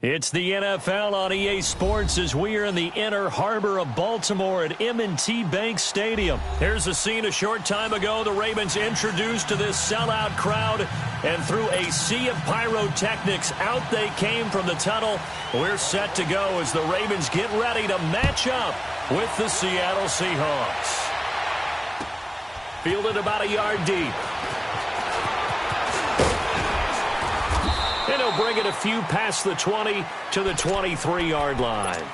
It's the NFL on EA Sports as we are in the inner harbor of Baltimore at M&T Bank Stadium. Here's a scene a short time ago. The Ravens introduced to this sellout crowd, and through a sea of pyrotechnics, out they came from the tunnel. We're set to go as the Ravens get ready to match up with the Seattle Seahawks. Fielded about a yard deep. And he'll bring it a few past the 20 to the 23-yard line.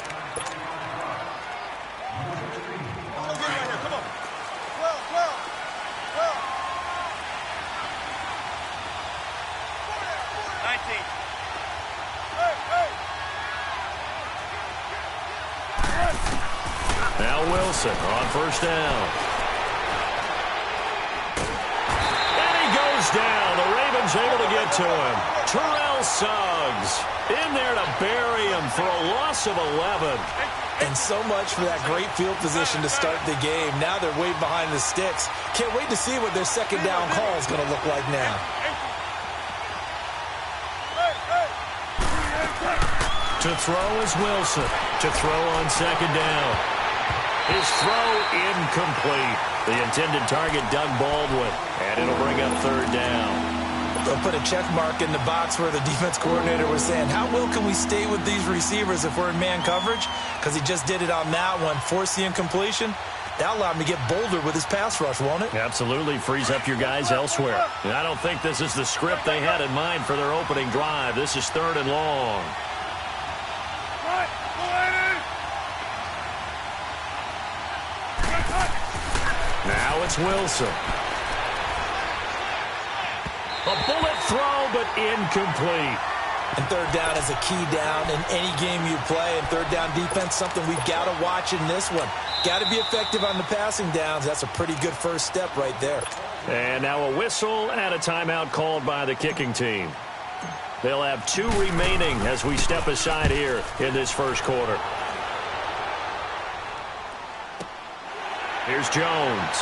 Now Wilson on first down. And he goes down. The Ravens able to get to him. Terrell Suggs in there to bury him for a loss of 11. And so much for that great field position to start the game. Now they're way behind the sticks. Can't wait to see what their second down call is going to look like now. To throw is Wilson. To throw on second down. His throw incomplete. The intended target, Doug Baldwin. And it'll bring up third down. They'll put a check mark in the box where the defense coordinator was saying, how well can we stay with these receivers if we're in man coverage? Because he just did it on that one. Force the incompletion. That'll allow him to get bolder with his pass rush, won't it? Absolutely. Frees up your guys elsewhere. And I don't think this is the script they had in mind for their opening drive. This is third and long. Now it's Wilson. A bullet throw, but incomplete. And third down is a key down in any game you play. And third down defense, something we've got to watch in this one. Got to be effective on the passing downs. That's a pretty good first step right there. And now a whistle and a timeout called by the kicking team. They'll have 2 remaining as we step aside here in this first quarter. Here's Jones.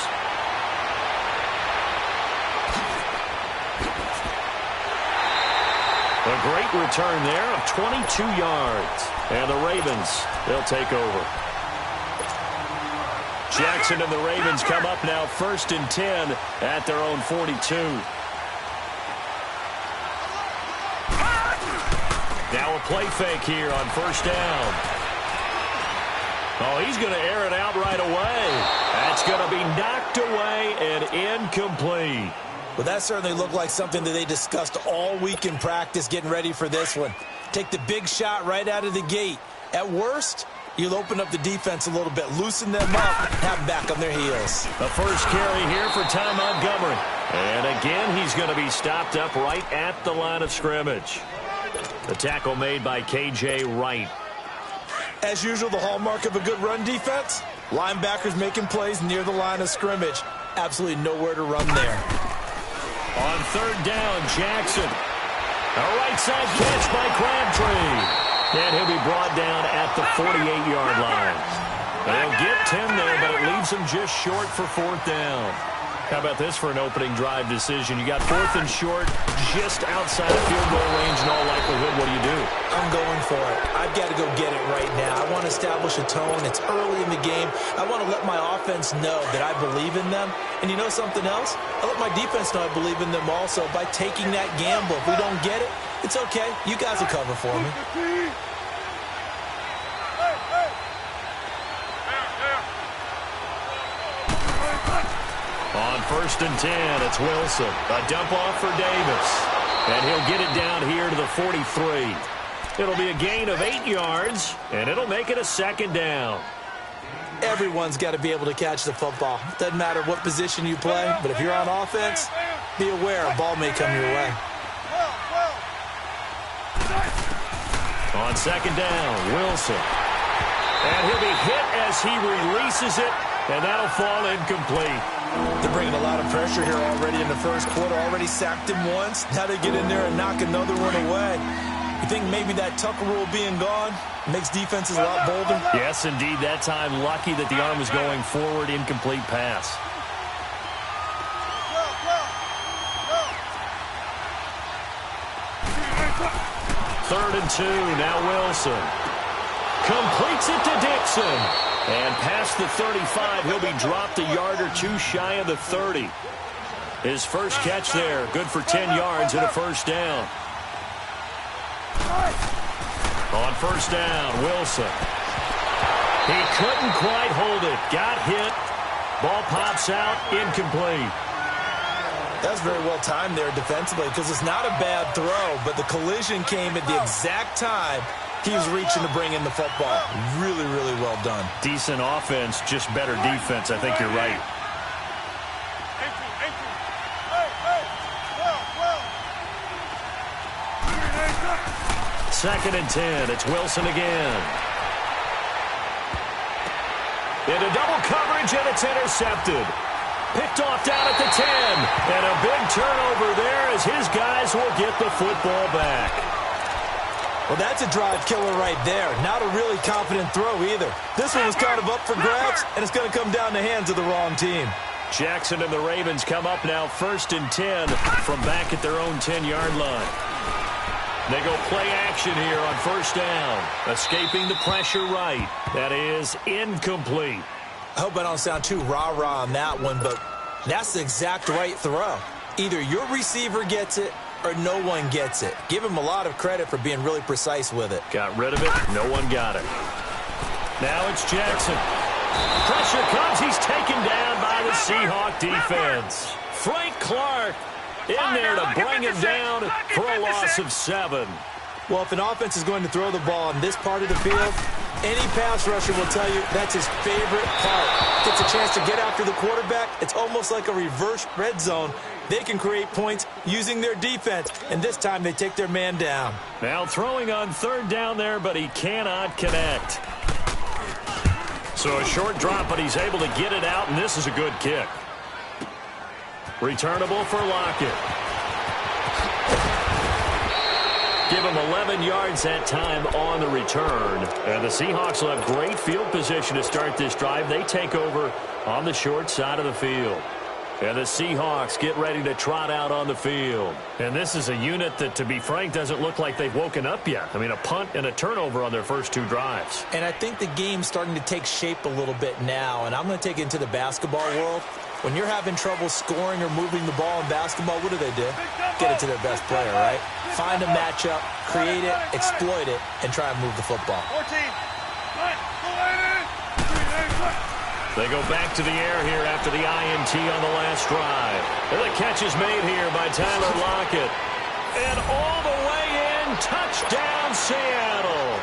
A great return there of 22 yards. And the Ravens, they'll take over. Jackson and the Ravens come up now 1st and 10 at their own 42. Now a play fake here on first down. Oh, he's going to air it out right away. That's going to be knocked away and incomplete. Well, that certainly looked like something that they discussed all week in practice getting ready for this one. Take the big shot right out of the gate. At worst, you'll open up the defense a little bit, loosen them up, have them back on their heels. The first carry here for Ty Montgomery. And again, he's going to be stopped up right at the line of scrimmage. The tackle made by K.J. Wright. As usual, the hallmark of a good run defense, linebackers making plays near the line of scrimmage. Absolutely nowhere to run there. On third down, Jackson. A right side catch by Crabtree. And he'll be brought down at the 48-yard line. They'll get 10 there, but it leaves them just short for fourth down. How about this for an opening drive decision? You got 4th and short, just outside of field goal range in all likelihood. What do you do? I'm going for it. I've got to go get it right now. I want to establish a tone. It's early in the game. I want to let my offense know that I believe in them. And you know something else? I let my defense know I believe in them also by taking that gamble. If we don't get it, it's okay. You guys will cover for me. On 1st and 10, it's Wilson. A dump off for Davis. And he'll get it down here to the 43. It'll be a gain of 8 yards, and it'll make it a second down. Everyone's got to be able to catch the football. Doesn't matter what position you play, but if you're on offense, be aware a ball may come your way. On second down, Wilson. And he'll be hit as he releases it, and that'll fall incomplete. They're bringing a lot of pressure here already in the first quarter. Already sacked him once. Now they get in there and knock another one away. You think maybe that Tucker rule being gone makes defenses a lot bolder? Yes, indeed. That time, lucky that the arm was going forward. Incomplete pass. 3rd and 2. Now Wilson completes it to Dixon. And past the 35, he'll be dropped a yard or two shy of the 30. His first catch there, good for 10 yards and a first down. On first down, Wilson. He couldn't quite hold it. Got hit. Ball pops out, incomplete. That's very well timed there defensively because it's not a bad throw, but the collision came at the exact time he was reaching to bring in the football. Really, really well done. Decent offense, just better defense. I think you're right. Second and 10. It's Wilson again. Into double coverage, and it's intercepted. Picked off down at the 10. And a big turnover there as his guys will get the football back. Well, that's a drive killer right there. Not a really confident throw either. This one was kind of up for grabs, and it's going to come down the hands of the wrong team. Jackson and the Ravens come up now 1st and 10 from back at their own 10-yard line. They go play action here on first down. Escaping the pressure right. That is incomplete. I hope I don't sound too rah-rah on that one, but that's the exact right throw. Either your receiver gets it or no one gets it. Give him a lot of credit for being really precise with it. Got rid of it. No one got it. Now it's Jackson. Pressure comes. He's taken down by the Seahawk defense. Frank Clark in there to bring him down for a loss of 7. Well, if an offense is going to throw the ball on this part of the field, any pass rusher will tell you that's his favorite part. Gets a chance to get after the quarterback. It's almost like a reverse red zone. They can create points using their defense, and this time they take their man down. Now throwing on 3rd down there, but he cannot connect. So a short drop, but he's able to get it out, and this is a good kick. Returnable for Lockett. Give him 11 yards that time on the return. And the Seahawks will have great field position to start this drive. They take over on the short side of the field. And the Seahawks get ready to trot out on the field. And this is a unit that, to be frank, doesn't look like they've woken up yet. I mean, a punt and a turnover on their first 2 drives. And I think the game's starting to take shape a little bit now. And I'm going to take it into the basketball world. When you're having trouble scoring or moving the ball in basketball, what do? Get it to their best player, right? Find a matchup, create it, exploit it, and try and move the football. They go back to the air here after the INT on the last drive. And the catch is made here by Tyler Lockett. And all the way in, touchdown Seattle.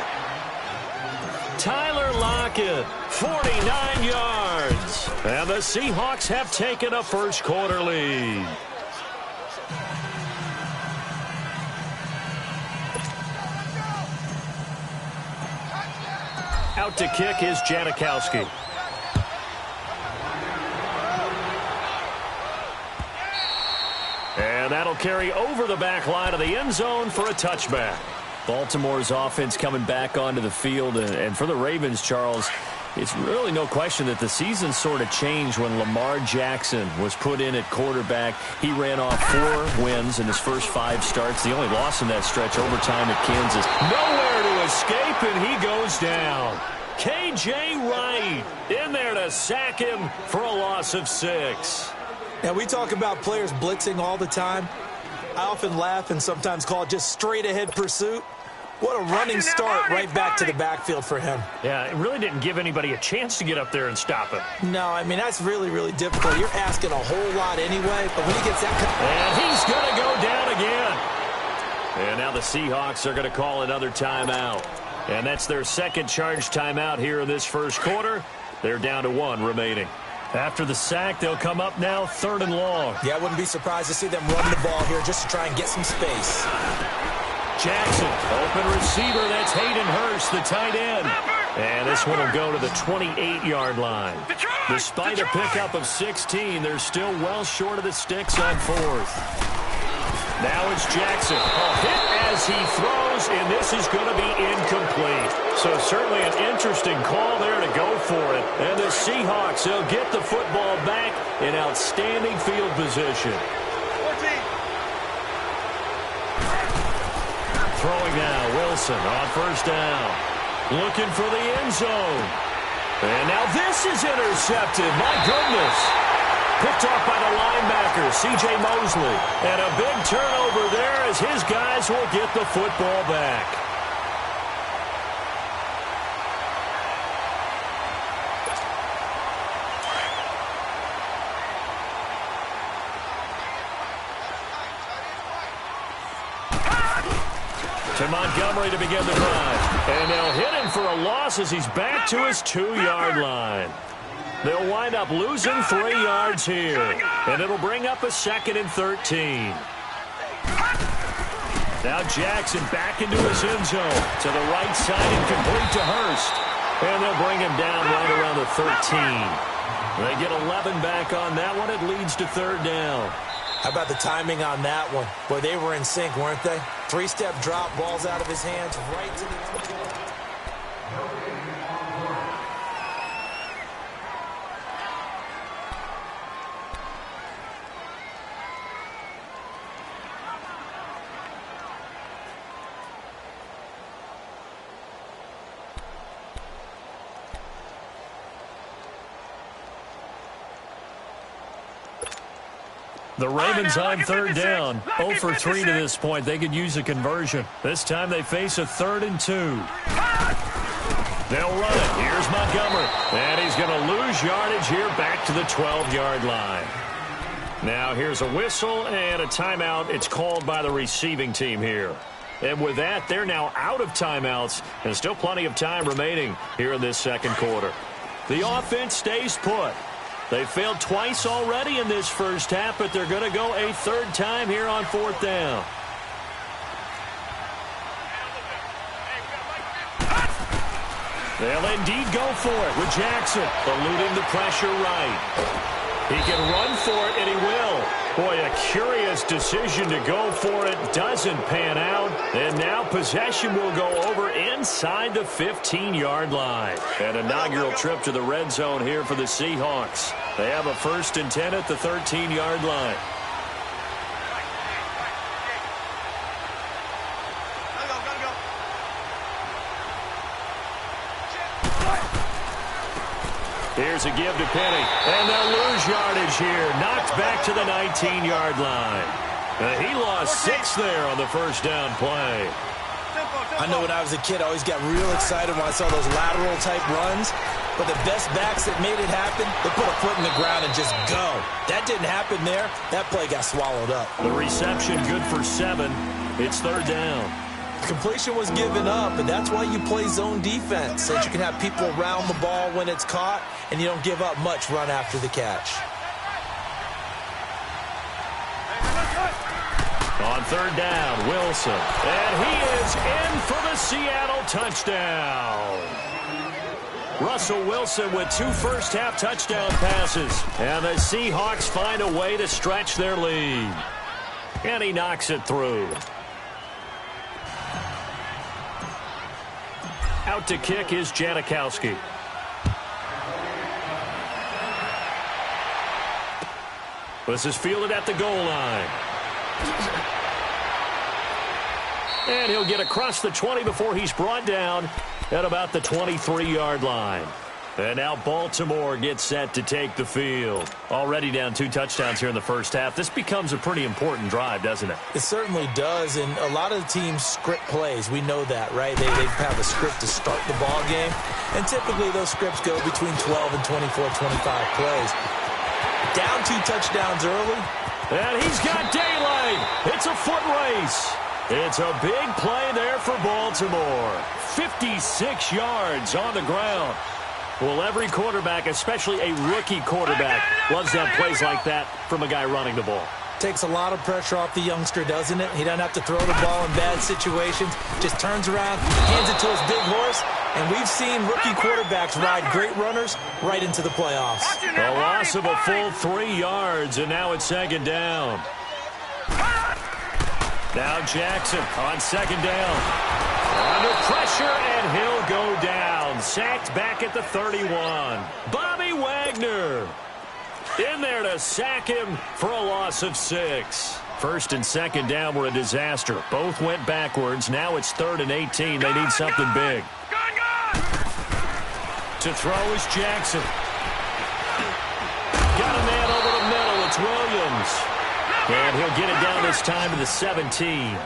Tyler Lockett, 49 yards. And the Seahawks have taken a first quarter lead. Out to kick is Janikowski. And that'll carry over the back line of the end zone for a touchback. Baltimore's offense coming back onto the field. And for the Ravens, Charles, it's really no question that the season sort of changed when Lamar Jackson was put in at quarterback. He ran off 4 wins in his first 5 starts. The only loss in that stretch, overtime at Kansas. Nowhere to escape, and he goes down. K.J. Wright in there to sack him for a loss of 6. Now, we talk about players blitzing all the time. I often laugh and sometimes call it just straight-ahead pursuit. What a running start right back to the backfield for him. Yeah, it really didn't give anybody a chance to get up there and stop him. No, I mean, that's really, really difficult. You're asking a whole lot anyway, but when he gets that... And he's going to go down again. And now the Seahawks are going to call another timeout. And that's their second charge timeout here in this first quarter. They're down to 1 remaining. After the sack, they'll come up now 3rd and long. Yeah, I wouldn't be surprised to see them run the ball here just to try and get some space. Jackson, open receiver. That's Hayden Hurst, the tight end. And this one will go to the 28-yard line. Despite a pickup of 16, they're still well short of the sticks on 4th. Now it's Jackson. A hit as he throws, and this is going to be incomplete. So certainly an interesting call there to go for it. And the Seahawks, they'll get the football back in outstanding field position. 14. Throwing now, Wilson on first down. Looking for the end zone. And now this is intercepted. My goodness. Picked off by the linebacker, C.J. Mosley. And a big turnover there as his guys will get the football back. To Montgomery to begin the drive. And they'll hit him for a loss as he's back to his 2-yard line. They'll wind up losing 3 yards here. And it'll bring up a 2nd and 13. Now Jackson back into his end zone. To the right side and complete to Hurst. And they'll bring him down right around the 13. They get 11 back on that one. It leads to 3rd down. How about the timing on that one? Boy, they were in sync, weren't they? 3-step drop, balls out of his hands, right to the... The Ravens on 3rd down. 0 for 3 to this point. They could use a conversion. This time they face a 3rd and 2. They'll run it. Here's Montgomery. And he's going to lose yardage here back to the 12-yard line. Now here's a whistle and a timeout. It's called by the receiving team here. And with that, they're now out of timeouts. And still plenty of time remaining here in this 2nd quarter. The offense stays put. They failed twice already in this first half, but they're going to go a 3rd time here on 4th down. They'll indeed go for it with Jackson, eluding the pressure right. He can run for it, and he will. Boy, a curious decision to go for it. Doesn't pan out. And now possession will go over inside the 15-yard line. An inaugural trip to the red zone here for the Seahawks. They have a 1st and 10 at the 13-yard line. Here's a give to Penny. And they'll lose yardage here. Knocked back to the 19-yard line. He lost 6 there on the first down play. I know when I was a kid, I always got real excited when I saw those lateral-type runs. But the best backs that made it happen, they put a foot in the ground and just go. That didn't happen there. That play got swallowed up. The reception good for 7. It's 3rd down. Completion was given up, and that's why you play zone defense, so that you can have people around the ball when it's caught, and you don't give up much run after the catch. On 3rd down, Wilson. And he is in for the Seattle touchdown. Russell Wilson with 2 first-half touchdown passes. And the Seahawks find a way to stretch their lead. And he knocks it through. Out to kick is Janikowski. This is fielded at the goal line. And he'll get across the 20 before he's brought down at about the 23-yard line. And now Baltimore gets set to take the field. Already down 2 touchdowns here in the first half. This becomes a pretty important drive, doesn't it? It certainly does, and a lot of the teams script plays. We know that, right? They have a script to start the ball game, and typically those scripts go between 12 and 24, 25 plays. Down 2 touchdowns early. And he's got daylight. It's a foot race. It's a big play there for Baltimore. 56 yards on the ground. Well, every quarterback, especially a rookie quarterback, loves to have plays like that from a guy running the ball. Takes a lot of pressure off the youngster, doesn't it? He doesn't have to throw the ball in bad situations. Just turns around, hands it to his big horse. And we've seen rookie quarterbacks ride great runners right into the playoffs. A loss of a full 3 yards, and now it's 2nd down. Now Jackson on 2nd down. Under pressure, and he'll go down. Sacked back at the 31. Bobby Wagner in there to sack him for a loss of 6. First and second down were a disaster. Both went backwards. Now it's 3rd and 18. They need something big. To throw is Jackson. Got a man over the middle. It's Williams. And he'll get it down this time to the 17.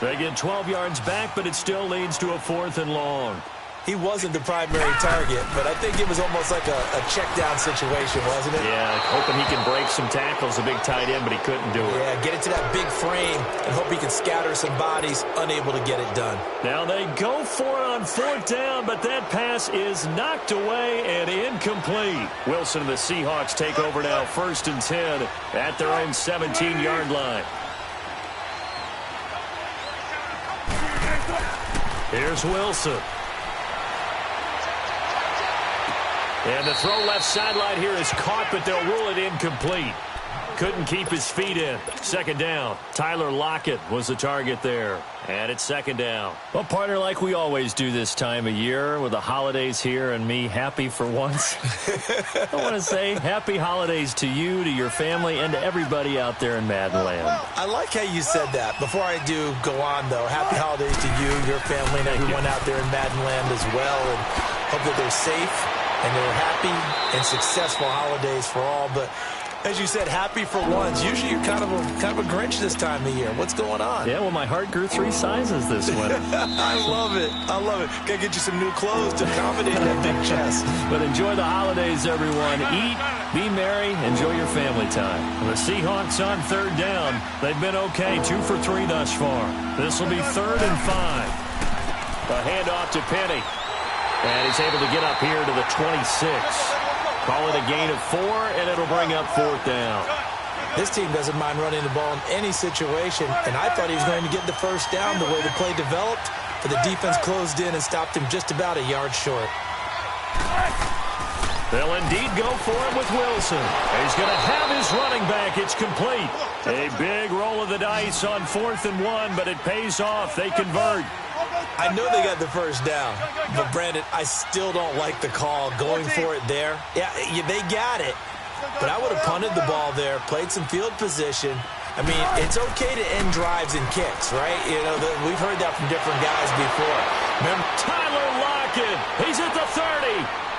They get 12 yards back, but it still leads to a 4th and long. He wasn't the primary target, but I think it was almost like a check-down situation, wasn't it? Yeah, hoping he can break some tackles, a big tight end, but he couldn't do it. Yeah, get it to that big frame and hope he can scatter some bodies, unable to get it done. Now they go for it on 4th down, but that pass is knocked away and incomplete. Wilson and the Seahawks take over now, 1st and 10 at their own 17-yard line. Here's Wilson. And the throw left sideline here is caught, but they'll rule it incomplete. Couldn't keep his feet in. 2nd down. Tyler Lockett was the target there. And it's 2nd down. Well, partner, like we always do this time of year with the holidays here and me happy for once. I want to say happy holidays to you, to your family, and to everybody out there in Maddenland. I like how you said that. Before I do go on, though, happy holidays to you, your family, and everyone out there in Maddenland as well. And hope that they're safe and they're happy and successful holidays for all. But as you said, happy for once. Usually you're kind of a Grinch this time of year. What's going on? Yeah, well, my heart grew 3 sizes this winter. I love it. I love it. Got to get you some new clothes to accommodate that big chest. But enjoy the holidays, everyone. Eat, be merry, enjoy your family time. The Seahawks on 3rd down. They've been okay, 2 for 3 thus far. This will be 3rd and 5. A handoff to Penny. And he's able to get up here to the 26. Call it a gain of 4, and it'll bring up 4th down. This team doesn't mind running the ball in any situation, and I thought he was going to get the 1st down the way the play developed, but the defense closed in and stopped him just about a yard short. They'll indeed go for it with Wilson. He's going to have his running back. It's complete. A big roll of the dice on 4th and 1, but it pays off. They convert. I know they got the 1st down, but Brandon, I still don't like the call going for it there. Yeah, they got it, but I would have punted the ball there, played some field position. I mean, it's okay to end drives and kicks, right? You know, we've heard that from different guys before. Remember, Tyler Lockett, he's at the 30.